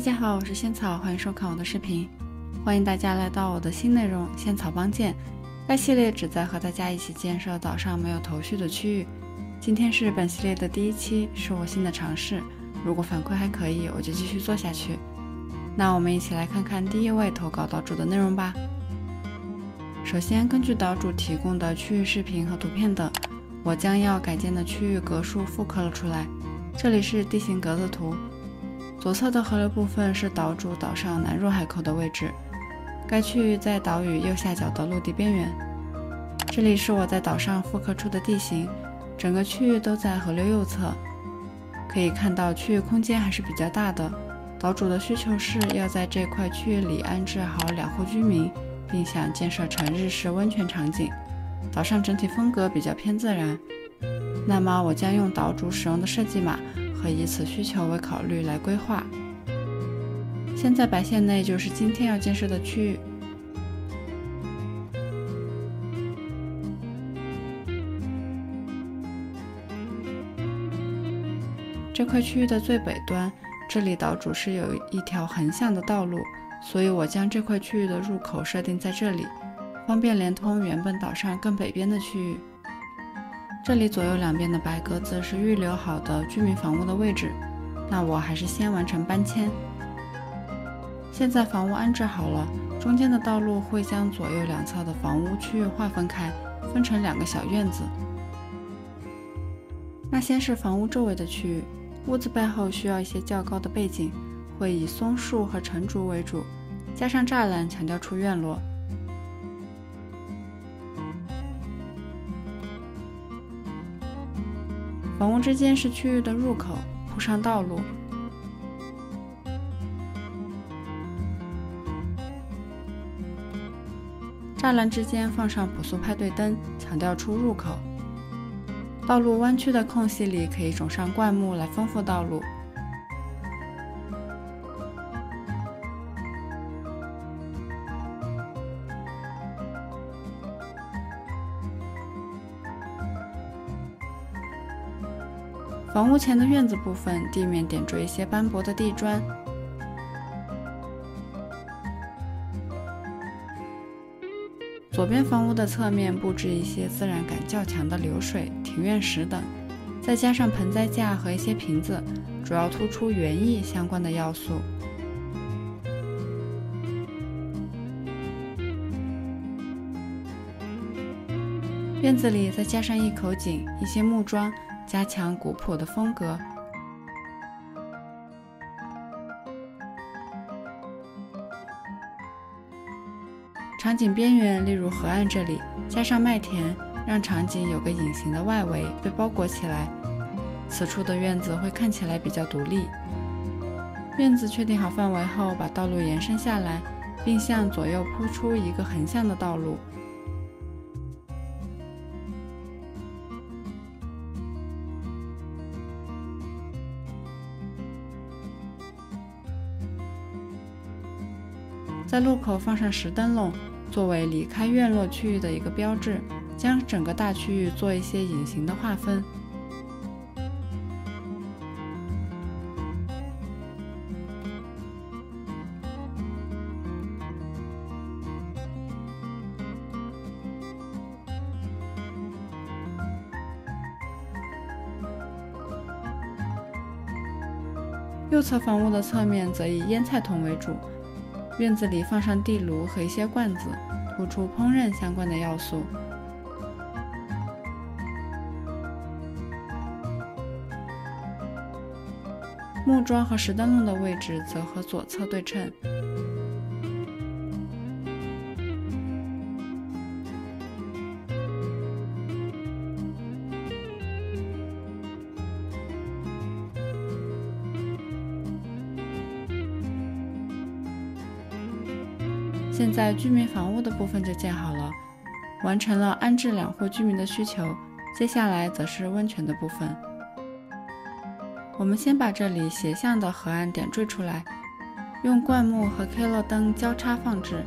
家好，我是仙草，欢迎收看我的视频。欢迎大家来到我的新内容仙草帮建。该系列旨在和大家一起建设岛上没有头绪的区域。今天是本系列的第1期，是我新的尝试。如果反馈还可以，我就继续做下去。那我们一起来看看第一位投稿岛主的内容吧。首先，根据岛主提供的区域视频和图片等，我将要改建的区域格数复刻了出来。这里是地形格子图，左侧的河流部分是岛主岛上南入海口的位置，该区域在岛屿右下角的陆地边缘。这里是我在岛上复刻出的地形，整个区域都在河流右侧，可以看到区域空间还是比较大的。岛主的需求是要在这块区域里安置好2户居民，并想建设成日式温泉场景。岛上整体风格比较偏自然，那么我将用岛主使用的设计码和以此需求为考虑来规划。现在白线内就是今天要建设的区域。这块区域的最北端，这里岛主是有一条横向的道路，所以我将这块区域的入口设定在这里，方便连通原本岛上更北边的区域。这里左右两边的白格子是预留好的居民房屋的位置，那我还是先完成搬迁。现在房屋安置好了，中间的道路会将左右两侧的房屋区域划分开，分成2个小院子。那先是房屋周围的区域，屋子背后需要一些较高的背景，会以松树和橙竹为主，加上栅栏强调出院落。房屋之间是区域的入口，铺上道路。栅栏之间放上朴素派对灯，强调出入口。道路弯曲的空隙里可以种上灌木来丰富道路。房屋前的院子部分，地面点缀一些斑驳的地砖。左边房屋的侧面布置一些自然感较强的流水、庭院石等，再加上盆栽架和一些瓶子，主要突出园艺相关的要素。院子里再加上一口井、一些木桩，加强古朴的风格。场景边缘，例如河岸这里，加上麦田，让场景有个隐形的外围被包裹起来。此处的院子会看起来比较独立。院子确定好范围后，把道路延伸下来，并向左右铺出一个横向的道路。在路口放上石灯笼，作为离开院落区域的一个标志，将整个大区域做一些隐形的划分。右侧房屋的侧面则以腌菜桶为主。院子里放上地炉和一些罐子，突出烹饪相关的要素。木桩和石灯笼的位置则和左侧对称。现在居民房屋的部分就建好了，完成了安置2户居民的需求，接下来则是温泉的部分。我们先把这里斜向的河岸点缀出来，用灌木和 K 乐灯交叉放置。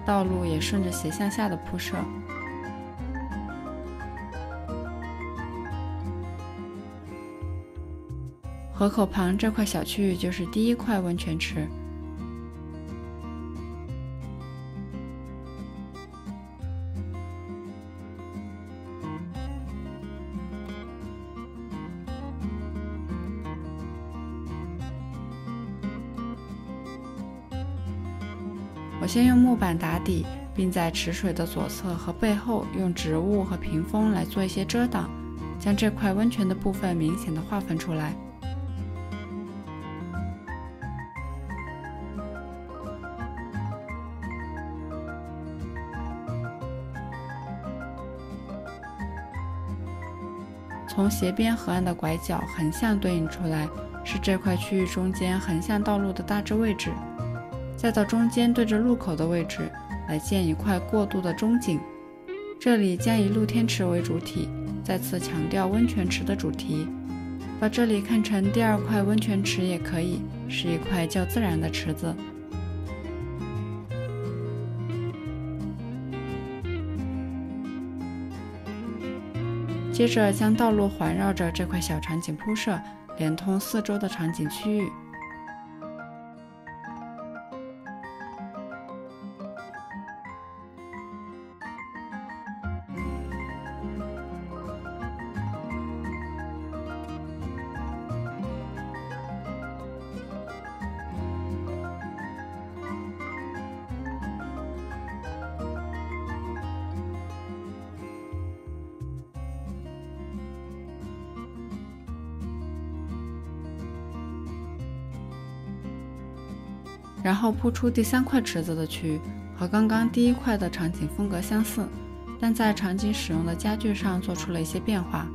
道路也顺着斜向下的铺设。河口旁这块小区域就是第1块温泉池。我先用木板打底，并在池水的左侧和背后用植物和屏风来做一些遮挡，将这块温泉的部分明显的划分出来。从斜边河岸的拐角横向对应出来，是这块区域中间横向道路的大致位置。再到中间对着路口的位置来建一块过渡的中景，这里将以露天池为主体，再次强调温泉池的主题。把这里看成第2块温泉池也可以，是一块较自然的池子。接着将道路环绕着这块小场景铺设，连通四周的场景区域。然后铺出第3块池子的区域，和刚刚第1块的场景风格相似，但在场景使用的家具上做出了一些变化。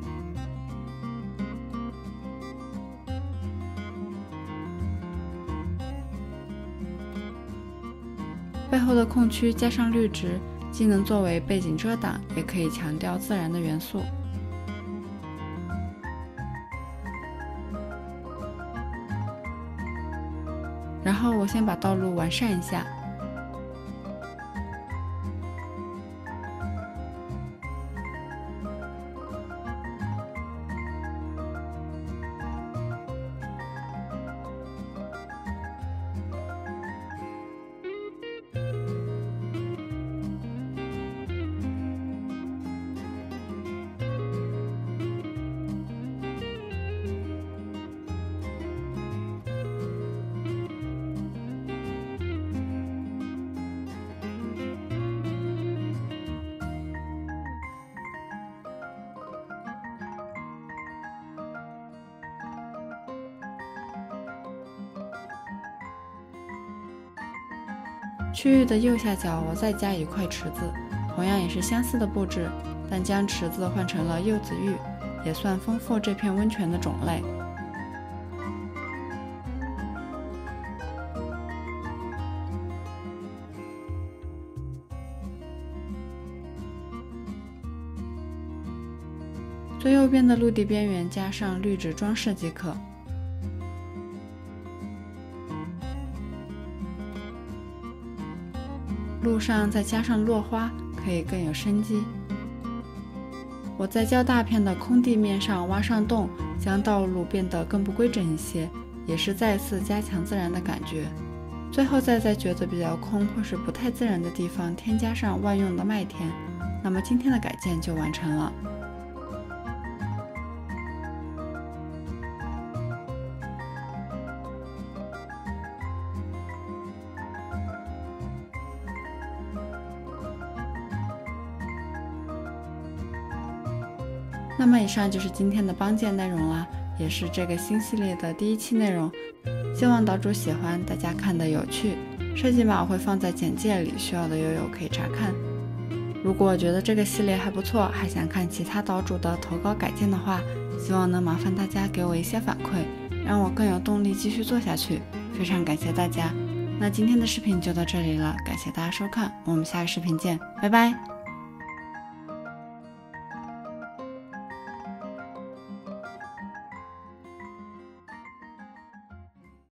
背后的空区加上绿植，既能作为背景遮挡，也可以强调自然的元素。然后我先把道路完善一下，区域的右下角我再加一块池子，同样也是相似的布置，但将池子换成了柚子浴，也算丰富这片温泉的种类。最右边的陆地边缘加上绿植装饰即可。路上再加上落花，可以更有生机。我在较大片的空地面上挖上洞，将道路变得更不规整一些，也是再次加强自然的感觉。最后再在觉得比较空或是不太自然的地方添加上万用的麦田，那么今天的改建就完成了。那么以上就是今天的帮建内容了，也是这个新系列的第1期内容。希望岛主喜欢，大家看得有趣。设计码我会放在简介里，需要的友友可以查看。如果觉得这个系列还不错，还想看其他岛主的投稿改建的话，希望能麻烦大家给我一些反馈，让我更有动力继续做下去。非常感谢大家。那今天的视频就到这里了，感谢大家收看，我们下个视频见，拜拜。